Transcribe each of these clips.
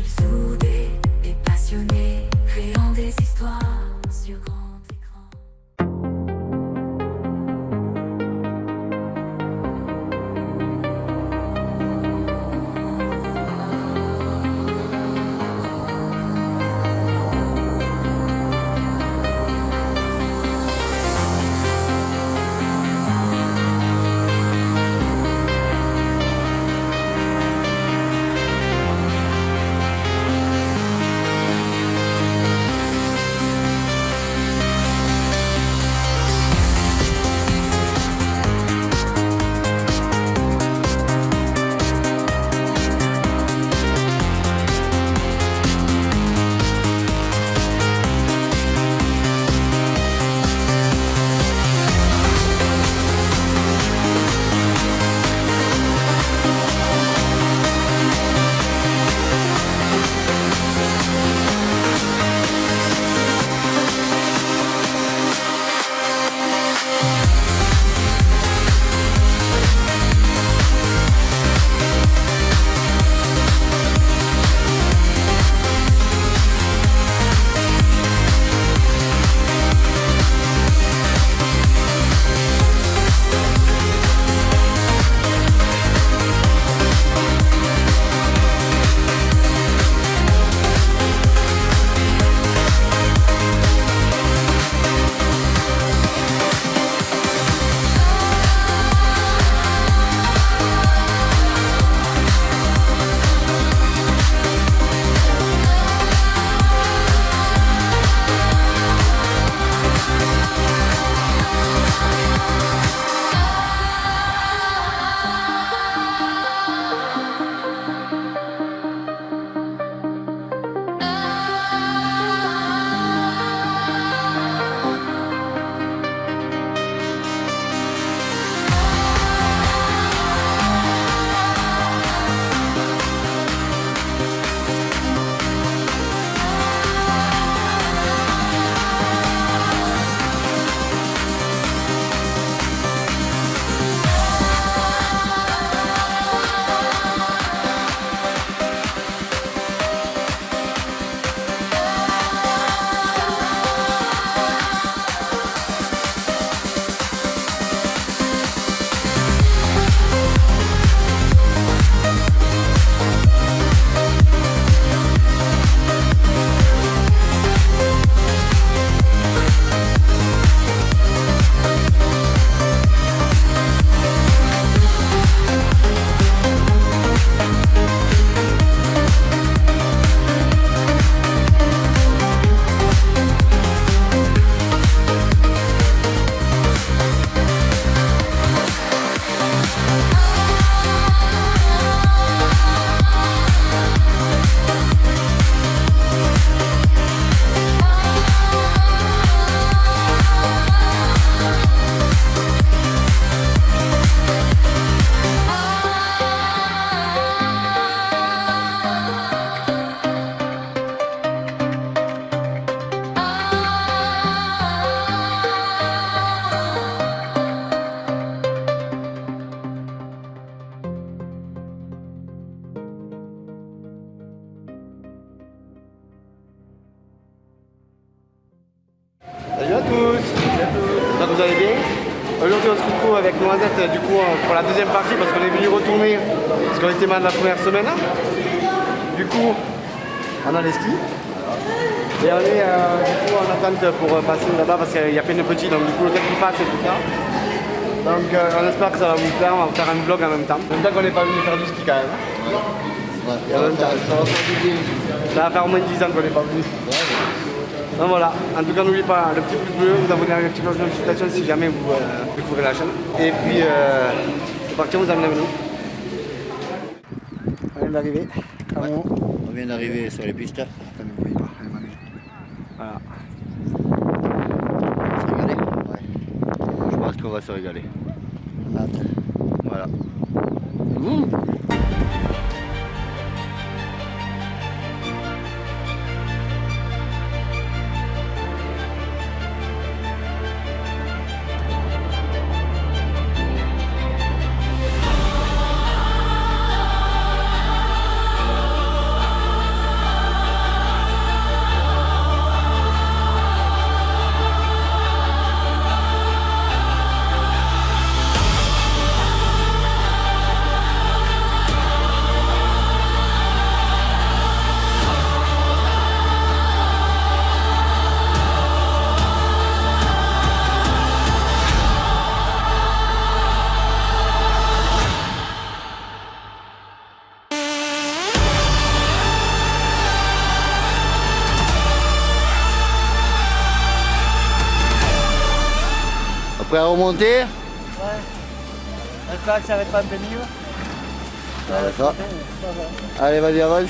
équipe soudée et passionnée, créant des histoires sur grand écran. Salut à tous, j'espère que vous allez bien. Aujourd'hui on se retrouve avec Noisette du coup pour la deuxième partie parce qu'on est venu retourner parce qu'on était mal la première semaine. Du coup on a les skis et on est du coup en attente pour passer là-bas parce qu'il y a plein de petits, donc du coup le temps qui passe et tout ça. Donc on espère que ça va vous plaire, on va faire un vlog en même temps. En même temps qu'on n'est pas venu faire du ski quand même. Ouais, Et en même temps, ça va faire au moins 10 ans qu'on n'est pas venu. Donc voilà, en tout cas n'oubliez pas le petit pouce bleu, vous abonnez avec la petite cloche de notification si jamais vous découvrez la chaîne. Et puis c'est parti, on vous amène avec nous. On vient d'arriver. Ouais. On vient d'arriver sur les pistes. Voilà. On va se régaler. Ouais. Je pense qu'on va se régaler. Voilà. Mmh. Prêt à remonter? Ouais. J'espère que ça va être un peu mieux. Ça. Allez, vas-y, avance.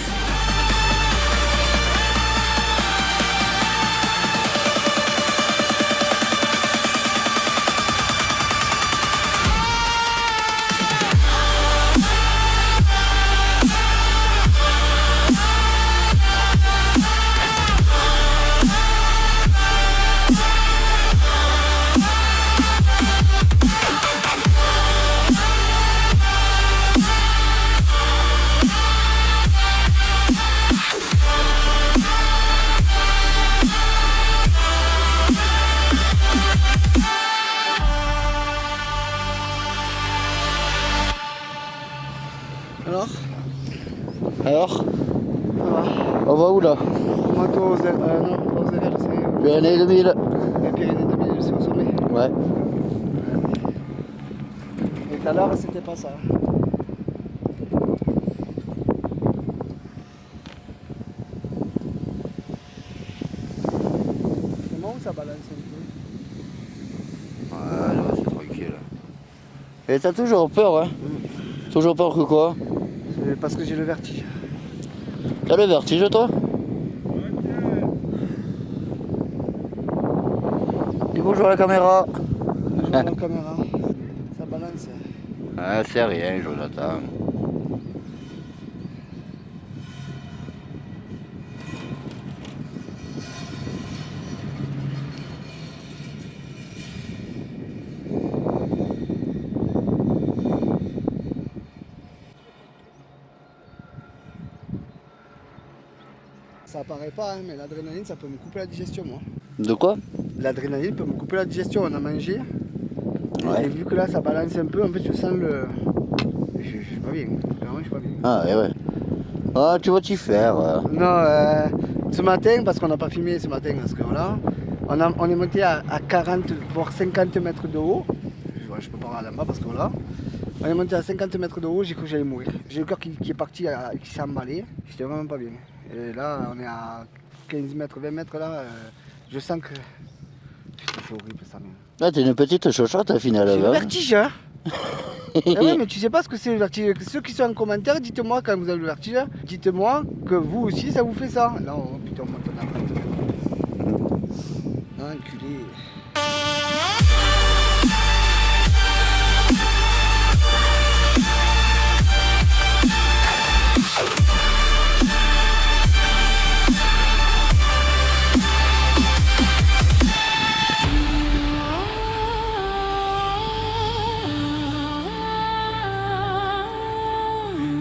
Alors on va où là? Bientôt aux non, pas aux Évelles, c'est Pyrénées 2000. les Pyrénées 2000, c'est au sommet. Ouais. Et tout à l'heure, c'était pas ça. C'est bon ou ça balance un Ouais, là, c'est tranquille. Et t'as toujours peur, hein? Toujours peur que quoi? peu? C'est parce que j'ai le vertige. T'as le vertige, toi? Dis bonjour à la caméra. Je vois la caméra. Ça balance. Ah, c'est rien, Jonathan. Ça apparaît pas, hein, mais l'adrénaline, ça peut me couper la digestion, moi. De quoi? L'adrénaline peut me couper la digestion, on a mangé. Ouais. Et vu que là, ça balance un peu, en fait, je sens le... Je suis pas bien, vraiment, je suis pas bien. Ah, ouais, ouais. Ah, tu vas t'y faire. Non, ce matin, parce qu'on n'a pas filmé ce matin, parce que voilà, on est monté à 40, voire 50 mètres de haut. Je peux pas regarder en bas parce que voilà. On est monté à 50 mètres de haut, j'ai cru que j'allais mourir. J'ai le cœur qui est parti, qui s'est emballé. J'étais vraiment pas bien. Et là, on est à 15 mètres, 20 mètres là. Je sens que... Putain, c'est horrible ça même. Là, t'es une petite chochotte, au final. J'ai le Là. vertige, hein. Eh oui, mais tu sais pas ce que c'est le vertige. Ceux qui sont en commentaire, dites-moi quand vous avez le vertige, dites-moi que vous aussi ça vous fait ça. Là, oh, putain, on monte en appartement. Enculé.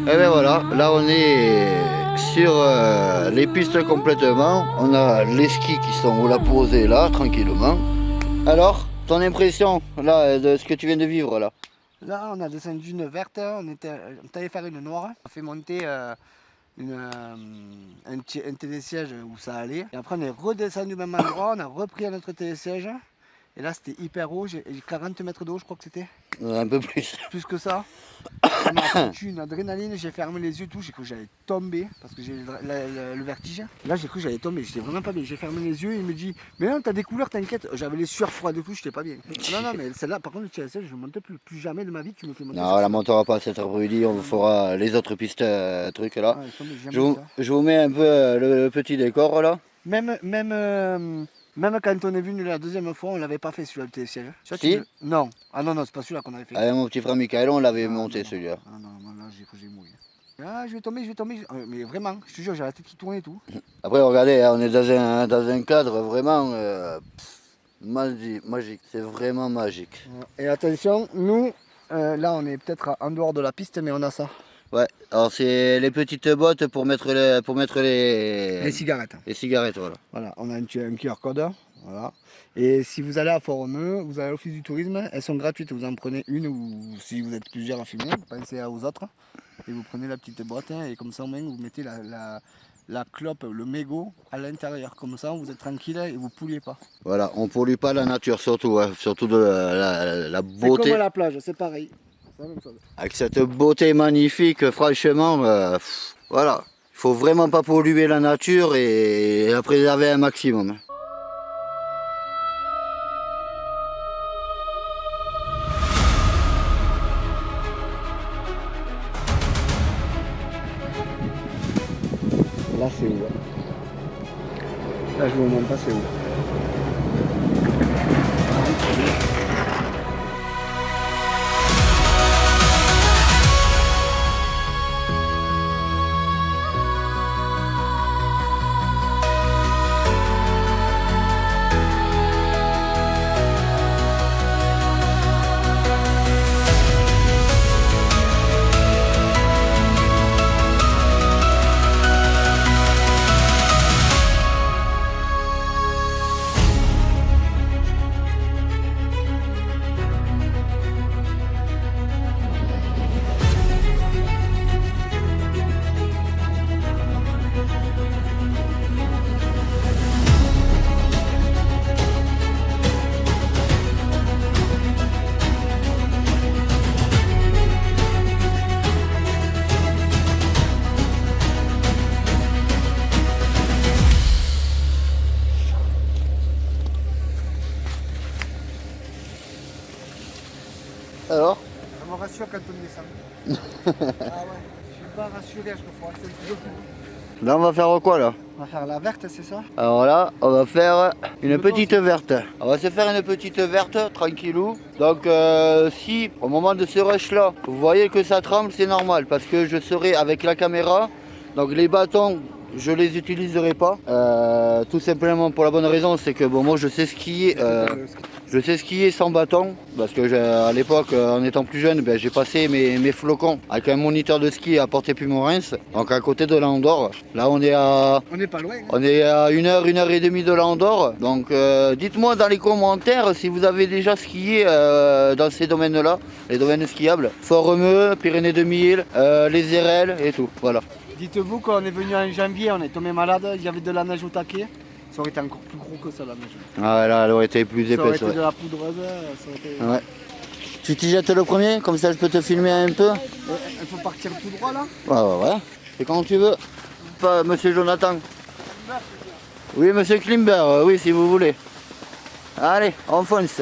Et ben voilà, là on est sur les pistes complètement. On a les skis qui sont là posés là, tranquillement. Alors, ton impression là de ce que tu viens de vivre là? Là, on a descendu une verte, on est allé faire une noire. On a fait monter un télésiège où ça allait. Et après, on est redescendu au même endroit, on a repris un autre télésiège. Et là, c'était hyper haut, j'ai 40 mètres de haut, je crois que c'était. Un peu plus. Plus que ça. Ça m'a foutu une adrénaline, j'ai fermé les yeux, tout, j'ai cru que j'allais tomber parce que j'ai le vertige. Là, j'ai cru que j'allais tomber, j'étais vraiment pas bien. J'ai fermé les yeux, il me dit, mais non, t'as des couleurs, t'inquiète. J'avais les sueurs froides et tout, j'étais pas bien. Non, non, mais celle-là, par contre, le TSL, je ne monte plus. Plus jamais de ma vie, tu me fais monter. Non, on la montera pas cet après-midi, on fera les autres pistes trucs là. Ouais, Je vous mets un peu le petit décor là. Même quand on est venu la deuxième fois, on l'avait pas fait celui-là, le télésiège. Si. Non, ah non, c'est pas celui-là qu'on avait fait. Avec mon petit frère Michael, on l'avait monté celui-là. Ah non, là, j'ai cru que j'ai mourir. Ah, je vais tomber. Mais vraiment, je te jure, j'ai la tête qui tourne et tout. Après, regardez, hein, on est dans un cadre vraiment magique. C'est vraiment magique. Et attention, nous, là, on est peut-être en dehors de la piste, mais on a ça. Ouais, alors c'est les petites bottes pour mettre Les cigarettes. les cigarettes, voilà. Voilà, on a un QR code. Voilà. Et si vous allez à Fort-Romeu, vous allez à l'office du tourisme, elles sont gratuites. Vous en prenez une ou si vous êtes plusieurs à filmer, pensez aux autres. Et vous prenez la petite boîte et comme ça, au moins, vous mettez la clope, le mégot à l'intérieur. Comme ça, vous êtes tranquille et vous ne polluez pas. Voilà, on ne pollue pas la nature surtout, hein, surtout de la C'est beauté. comme à la plage, c'est pareil. C'est la même chose. Avec cette beauté magnifique, franchement, voilà. Il faut vraiment pas polluer la nature et la préserver un maximum. Là c'est où? Là je vous montre pas c'est où. Alors? Ça me rassure quand on descend. Ah ouais, je suis pas rassuré, je me faut rester un petit peu plus. Là on va faire quoi là? On va faire la verte, c'est ça? Alors là, on va faire une petite verte. On va se faire une petite verte, tranquillou. Donc si au moment de ce rush là, vous voyez que ça tremble, c'est normal. Parce que je serai avec la caméra. Donc les bâtons, je les utiliserai pas. Tout simplement pour la bonne raison, c'est que bon, moi je sais skier. Je sais skier sans bâton, parce que à l'époque, en étant plus jeune, ben, j'ai passé mes flocons avec un moniteur de ski à Porté-Puy-Morens, donc à côté de l'Andorre. Là, on est à... On n'est pas loin. Hein. On est à 1h et demie de l'Andorre. Donc, dites-moi dans les commentaires si vous avez déjà skié dans ces domaines-là, les domaines skiables. Fort-Romeu, Pyrénées 2000, les Érelles et tout, voilà. Dites-vous qu'on est venu en janvier, on est tombé malade, il y avait de la neige au taquet. Ça aurait été encore plus gros que ça la neige. Ah là, elle aurait été plus épaisse. Ça aurait été ouais. de la poudreuse, ça aurait été... Ouais. Tu t'y jettes le premier, comme ça je peux te filmer un peu. Il faut partir tout droit là. Ouais. C'est quand tu veux. Pas monsieur Jonathan. Oui, monsieur Klimber, oui, si vous voulez. Allez, on fonce.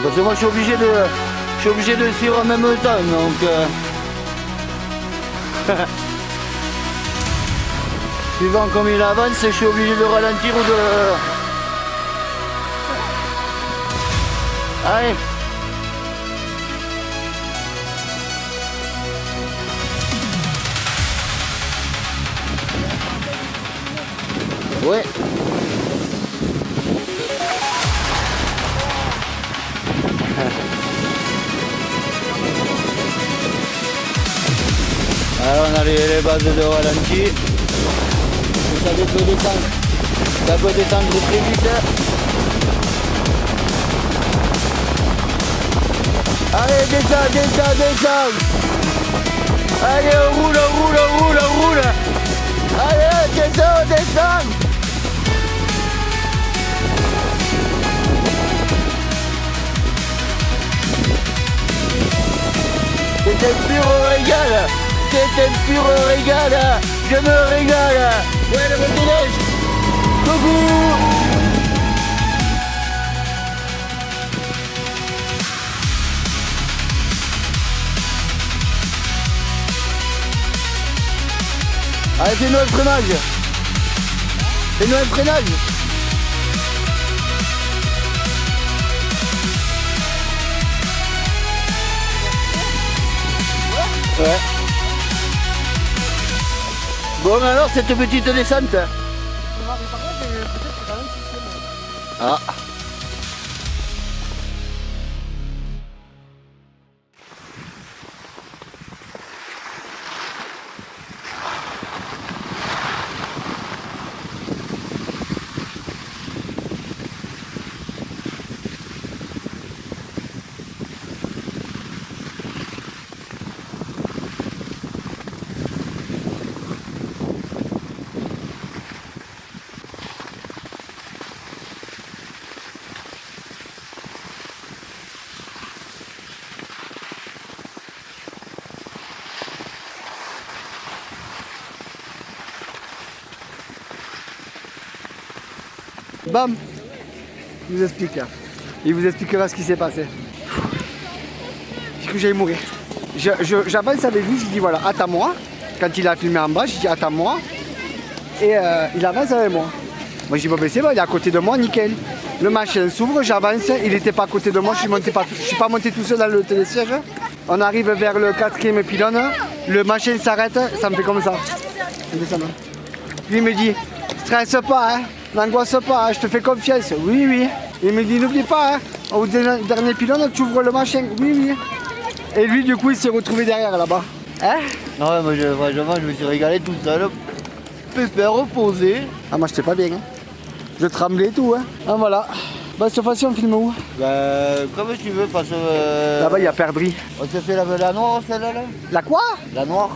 Parce que moi je suis obligé de suivre en même temps, donc suivant comme il avance, je suis obligé de ralentir ou de... Allez. Ouais. Alors on a les bases de ralenti. Ça peut descendre. Ça peut descendre très vite. Allez, descends. Allez, on roule. Allez, descends. C'est un pur régal. C'est un pur régal. Je me régale. Ouais, le motoneige. Coucou. Allez, fais-nous un freinage. Ouais. Bon alors cette petite descente. Ah. Bam. Il vous explique. Il vous expliquera ce qui s'est passé. cru que j'allais mourir. J'avance avec lui, je dis voilà, attends-moi. Quand il a filmé en bas, je dis attends-moi. Et il avance avec moi. Moi je dis bon ben c'est bon, il est à côté de moi, nickel. Le machin s'ouvre, j'avance, il n'était pas à côté de moi, je suis pas monté tout seul dans le télésiège. On arrive vers le 4e pylône, le machin s'arrête, ça me fait comme ça. Lui il me dit, stresse pas, hein, n'angoisse pas, hein, je te fais confiance. Oui, oui. Il me dit, n'oublie pas, hein, au dernier pylône, tu ouvres le machin. Oui, oui. Et lui, du coup, il s'est retrouvé derrière là-bas. Hein? Non, ouais, moi, franchement, je me suis régalé tout seul. Pépère reposé. Ah, moi, j'étais pas bien. Hein. Je tremblais et tout. Hein. Ah, voilà. Bah, cette fois-ci, on filme où? Bah, comme tu veux, parce que... Là-bas, il y a Perdrix. On te fait la noire, celle-là là. La quoi? La noire.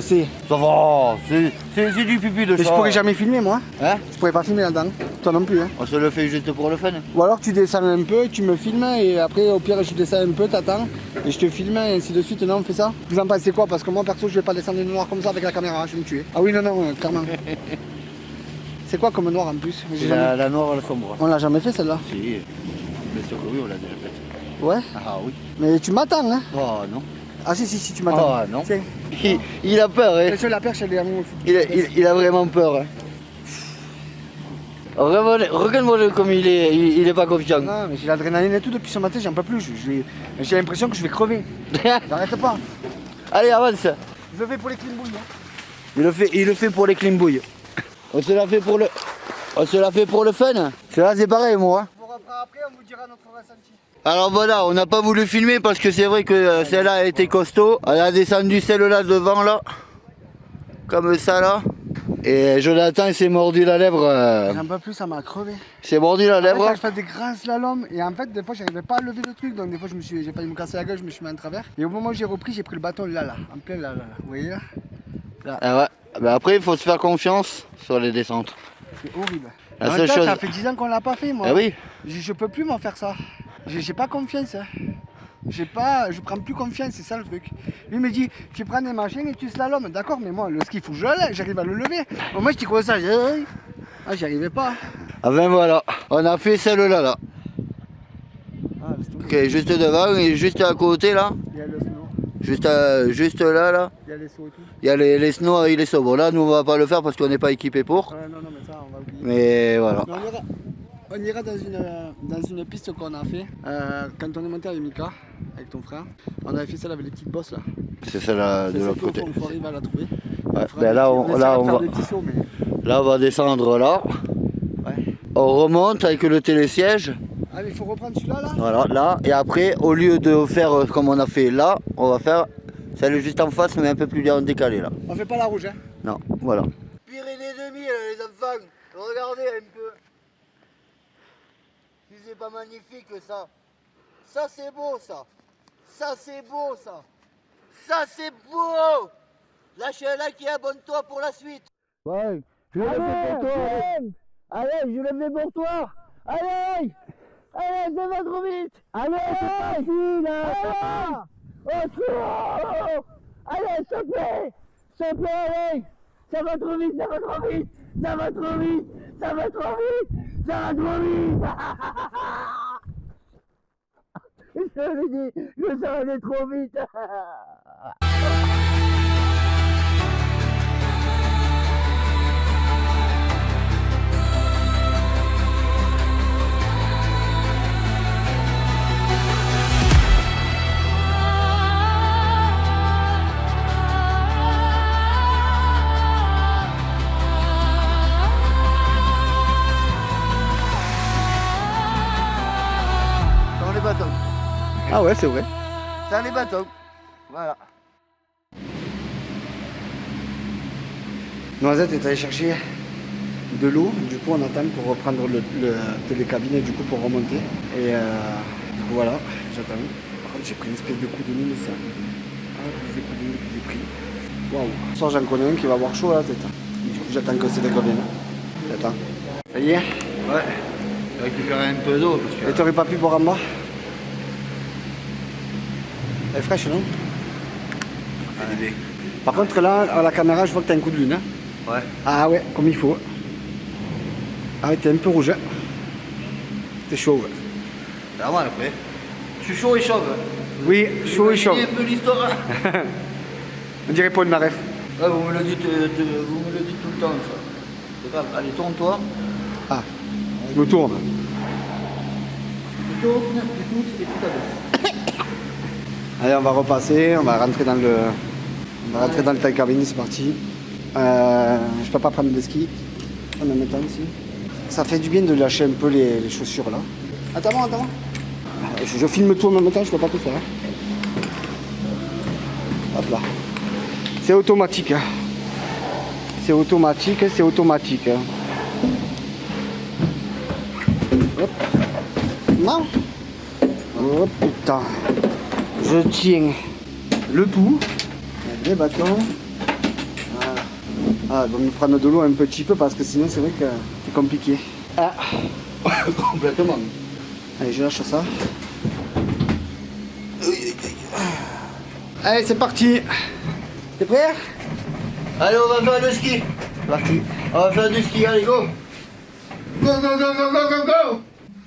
C'est. Ça va, c'est du pipi de Mais chat. je pourrais jamais filmer, moi. Hein? Je pourrais pas filmer là-dedans. Toi non plus. Hein. On se le fait juste pour le fun. Ou alors, tu descends un peu, tu me filmes, et après, au pire, je descends un peu, t'attends, et je te filme, et ainsi de suite. Non, on fait ça? Vous en pensez quoi? Parce que moi, perso, je vais pas descendre une noire comme ça avec la caméra, je vais me tuer. Ah oui, non, clairement. C'est quoi comme noir en plus? La noire, la sombre. On l'a jamais fait celle-là? Si, bien sûr que oui, on l'a déjà fait. Ouais? Ah oui. Mais tu m'attends, hein? Oh non. Ah si, tu m'attends. Ah non. Tiens. Il a peur, hein. Sur la perche, elle est à moi. Il a vraiment peur. Hein. Regarde-moi comme il est pas confiant. Non, mais j'ai l'adrénaline et tout depuis ce matin, j'en peux plus. J'ai l'impression que je vais crever. J'arrête pas. Allez, avance. Je le fais pour les climbouilles. Hein. Il le fait pour les climbouilles. On se la fait pour le fun. Cela c'est pareil moi. Après, on vous dira notre ressenti. Alors voilà, on n'a pas voulu filmer parce que c'est vrai que celle-là a été costaud. Elle a descendu celle-là devant là. Comme ça là. Et Jonathan s'est mordu la lèvre. J'en peux plus, ça m'a crevé. S'est mordu la lèvre. En fait, je fais des grands slaloms et en fait des fois j'arrivais pas à lever le truc, donc des fois j'ai failli me casser la gueule, je me suis mis en travers. Et au moment où j'ai repris, j'ai pris le bâton là, en plein là. Vous voyez là? Ah ouais. Bah après il faut se faire confiance sur les descentes. C'est horrible. La seule chose... Ça fait 10 ans qu'on l'a pas fait moi. Ah oui. Je peux plus m'en faire ça. J'ai pas confiance. Hein. Je prends plus confiance, c'est ça le truc. Lui me dit, tu prends des machines et tu slalomes, d'accord, mais moi le ski, il faut que j'arrive à le lever. Moi je dis quoi ça? Ah, j'y arrivais pas. Ah ben voilà, on a fait celle-là là. Ah, Ok, juste devant et juste à côté là. Il y a le snow. Juste là. Il y a les sauts et tout. Il y a les snows et les sauts. Bon là nous on va pas le faire parce qu'on n'est pas équipé pour. Non, mais ça on va oublier. Mais voilà. Mais on ira dans une piste qu'on a fait quand on est monté avec Mika, avec ton frère. On avait fait celle avec les petites bosses là. C'est celle-là de l'autre côté. Il faut arriver à la trouver. Ouais, ben là on va. Sauts, mais... Là on va descendre là. Ouais. On remonte avec le télésiège. Ah mais il faut reprendre celui-là là. Voilà, là. Et après, au lieu de faire comme on a fait là, on va faire celle juste en face mais un peu plus décalée là. On fait pas la rouge hein. Non, voilà. Pyrénées 2000 les enfants, regardez un peu. Si c'est pas magnifique ça. Ça c'est beau ça. Ça c'est beau ça. Ça c'est beau. Lâche-la qui abonne-toi pour la suite. Ouais, je le fais pour toi. Allez, je le fais pour toi. Allez, allez, ça va trop vite. Allez, c'est facile. Oh, allez, s'il te plaît, allez. Ça va trop vite, ça va trop vite. Ça va trop vite, ça va trop vite. Ça va trop vite. Je l'ai dit que ça allait trop vite. Dans les bâtons. Ah ouais c'est vrai. Dans les bâtons. Voilà. Noisette est allé chercher de l'eau, du coup on attend pour reprendre le télécabinet du coup pour remonter. Et du coup voilà, j'attends. Par contre j'ai pris une espèce de coup de mine ça. Ah, le coup de mine que j'ai pris. Waouh. Ce soir j'en connais un qui va avoir chaud à la tête. Du coup j'attends que c'est revienne. J'attends. Ça y est? Ouais. Récupérer un peu d'eau parce que... Et t'aurais pas pu boire en bas? Elle est fraîche non? Ouais. Par contre là, à la caméra je vois que t'as un coup de lune. Hein? Ouais. Ah ouais, comme il faut. Ah ouais, t'es un peu rouge. Hein? T'es chaud. Ouais. Normal après. Je suis chaud et chauve. Oui, chaud et chaud. Un peu l'histoire. On dirait Paul Naref. Ouais, vous me le dites tout le temps, ça. C'est grave. Allez, tourne-toi. Ah, je me tourne. Tu tournes, tu tousses et tu t'abaisses. Allez, on va repasser, on va rentrer dans le taille cabine, c'est parti. Je peux pas prendre de ski en même temps ici. Ça fait du bien de lâcher un peu les chaussures là. Attends. Je filme tout en même temps, je peux pas tout faire. Hein. Hop là. C'est automatique. Hein. C'est automatique. Hein. Hop. Non. Oh putain. Je tiens le tout. Les bâtons. Voilà. Ah, il va me prendre de l'eau un petit peu parce que sinon c'est vrai que c'est compliqué. Ah. Complètement. Allez, je lâche ça. Allez, c'est parti. T'es prêt? Allez, on va faire le ski. Parti. On va faire du ski, allez, go. Go, go, go, go, go, go, go.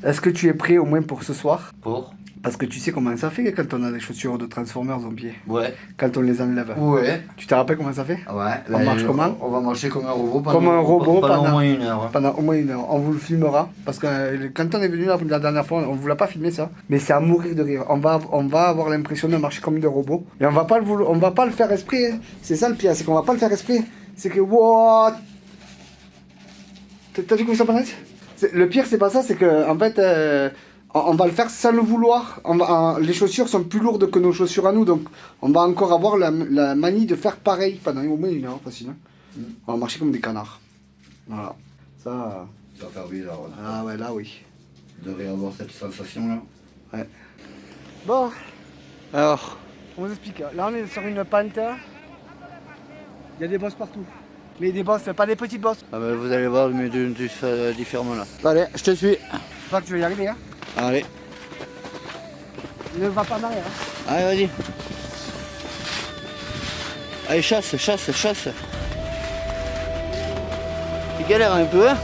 Est-ce que tu es prêt au moins pour ce soir? Pour? Parce que tu sais comment ça fait quand on a des chaussures de Transformers en pied. Ouais. Quand on les enlève. Ouais. Tu te rappelles comment ça fait? Ouais. On marche comment? On va marcher comme un robot Comme un robot pendant au moins une heure. Pendant au moins une heure. On vous le filmera. Parce que quand on est venu la dernière fois, on ne vous l'a pas filmé ça. Mais c'est à mourir de rire. On va avoir l'impression de marcher comme des robots. Et on va pas le faire esprit. Hein. C'est ça le pire, c'est qu'on va pas le faire esprit. C'est que what? T'as vu comment ça paraît? Le pire c'est pas ça, c'est que en fait on va le faire sans le vouloir. Les chaussures sont plus lourdes que nos chaussures à nous, donc on va encore avoir la manie de faire pareil pendant au moins une heure facile. Hein. On va marcher comme des canards. Voilà. Ça. Ça va faire bizarre. Ouais. Ah ouais, là oui. Vous devriez avoir cette sensation là. Ouais. Bon. Alors, on vous explique. Là on est sur une pente. Il y a des bosses partout. Mais des bosses, pas des petites bosses. Ah bah vous allez voir le mieux différemment là. Allez, je te suis. Je crois que tu vas y arriver. Hein. Allez. Ne va pas en arrière. Hein. Allez, vas-y. Allez, chasse. Tu galères un peu, hein?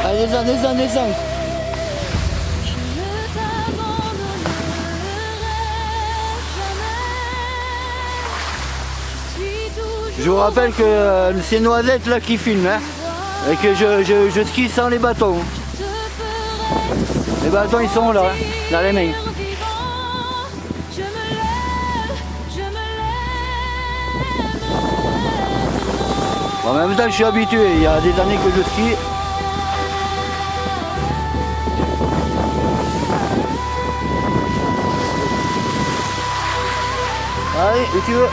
Allez, descends. Je ne t'abandonnerai jamais. Je vous rappelle que c'est Noisette là qui filme, hein? Et que je skie sans les bâtons. Les bâtons ils sont là, hein, dans les mains. En même temps je suis habitué, il y a des années que je skie. Allez, où tu veux.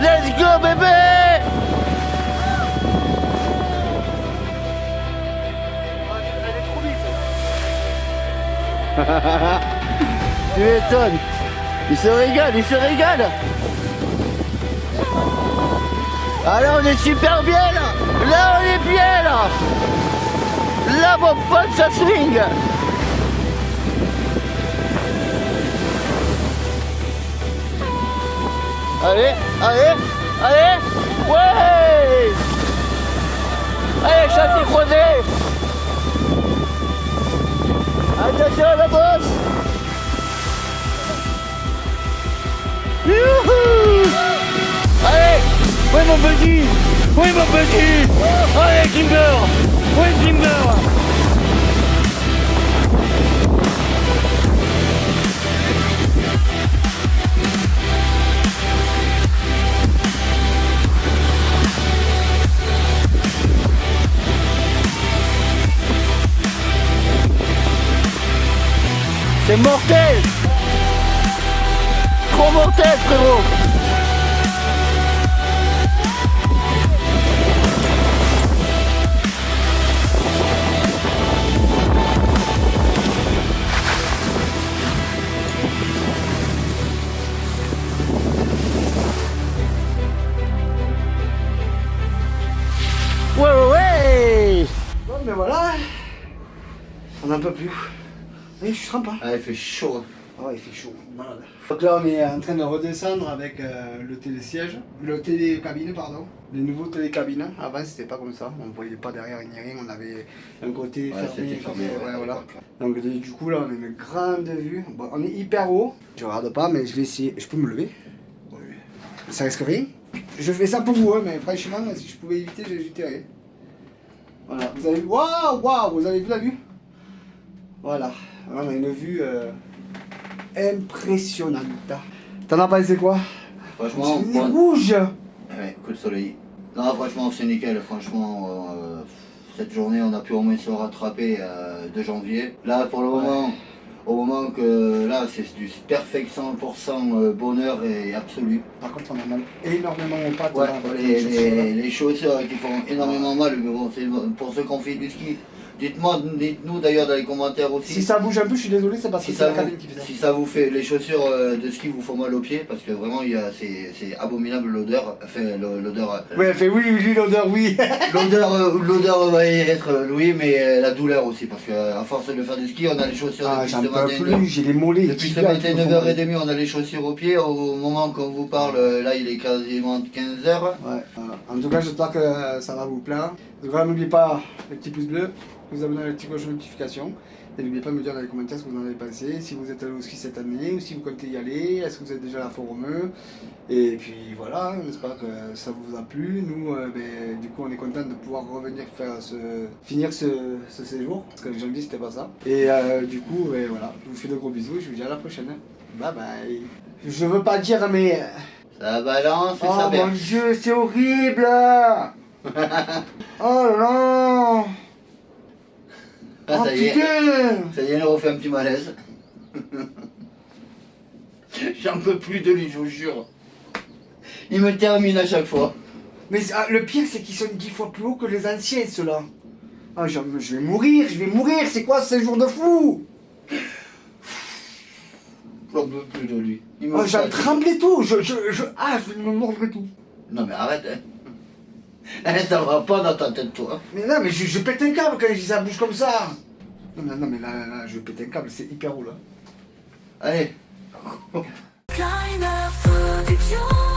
Let's go, bébé! Tu m'étonnes. Il se régale. Ah là, on est super bien, là. Là, on est bien, là. Là, mon pote, ça swing. Allez, ouais! Allez, chassé croisé! Attention à la bosse! Youhou! Allez! Oui mon petit! Allez Kimber! Oui Kimber! C'est mortel. Trop mortel, frérot. Ouais. Bon, mais voilà. On n'en peut plus. Oui, je trempe. Ah, il fait chaud. Ah ouais, il fait chaud. Malade. Donc là, on est en train de redescendre avec le télésiège. Le télécabine, pardon. Les nouveaux télécabines. Avant, c'était pas comme ça. On ne voyait pas derrière ni rien. On avait un côté Ouais, fermé. c'était fermé, Ouais, ouais, voilà. Donc du coup, là, on a une grande vue. Bon, on est hyper haut. Je regarde pas, mais je vais essayer. Je peux me lever. Oui. Ça risque rien. Je fais ça pour vous, hein, mais franchement, si je pouvais éviter, j'éviterais. Voilà, vous avez vu, waouh, vous avez vu la vue? Voilà, on a une vue impressionnante. T'en as pensé quoi? Franchement, C'est rouge. Ouais, coup de soleil. Non, franchement, c'est nickel. Franchement, cette journée, on a pu au moins se rattraper de janvier. Là, pour le moment, au moment que là, c'est du perfect 100% bonheur et absolu. Par contre, on a mal énormément aux pattes. Ouais, là, avec les chaussures qui font énormément mal, mais bon, c'est pour ceux qui ont fait du ski. Dites-nous d'ailleurs dans les commentaires aussi. Si ça bouge un peu, je suis désolé, c'est parce que c'est la cabine qui fait ça. Si ça vous fait, les chaussures de ski vous font mal aux pieds, parce que vraiment c'est abominable l'odeur, enfin l'odeur. Ouais, elle fait oui, l'odeur, oui. L'odeur va y être, oui, mais la douleur aussi, parce qu'à force de faire du ski, on a les chaussures Ah, depuis j'en ce peux matin. plus, j'ai les mollets. Depuis ce matin 9h30, on a les chaussures aux pieds. Au moment qu'on vous parle, là il est quasiment 15h. Ouais, voilà. En tout cas, j'espère que ça va vous plaire. Donc voilà, n'oubliez pas le petit pouce bleu, vous abonner à la petite cloche de notification. Et n'oubliez pas de me dire dans les commentaires ce que vous en avez pensé, si vous êtes allé au ski cette année, ou si vous comptez y aller, est-ce que vous êtes déjà à la Fort-Romeu. Et puis voilà, j'espère que ça vous a plu. Nous, du coup, on est content de pouvoir revenir finir ce séjour, parce que janvier c'était pas ça. Et du coup, voilà, je vous fais de gros bisous et je vous dis à la prochaine. Bye bye. Je veux pas dire, mais... Ça balance et Oh ça mon berce. dieu, c'est horrible. Oh là là. Ah, Oh ça y est. putain. Ça y est, il a refait un petit malaise. J'en peux plus de lui, je vous jure. Il me termine à chaque fois. Mais le pire, c'est qu'ils sont 10 fois plus hauts que les anciens, ceux-là. Ah, je vais mourir, c'est quoi ce jour de fou? J'en peux plus de lui. Il me Oh, j'en fatigue. tremblais tout, je vais me mordre tout. Non mais arrête, hein. Ça va pas dans ta tête, toi. Mais non, mais je pète un câble quand je dis ça bouge comme ça. Non, mais là, je pète un câble, c'est hyper haut, là. Allez. Climber Production.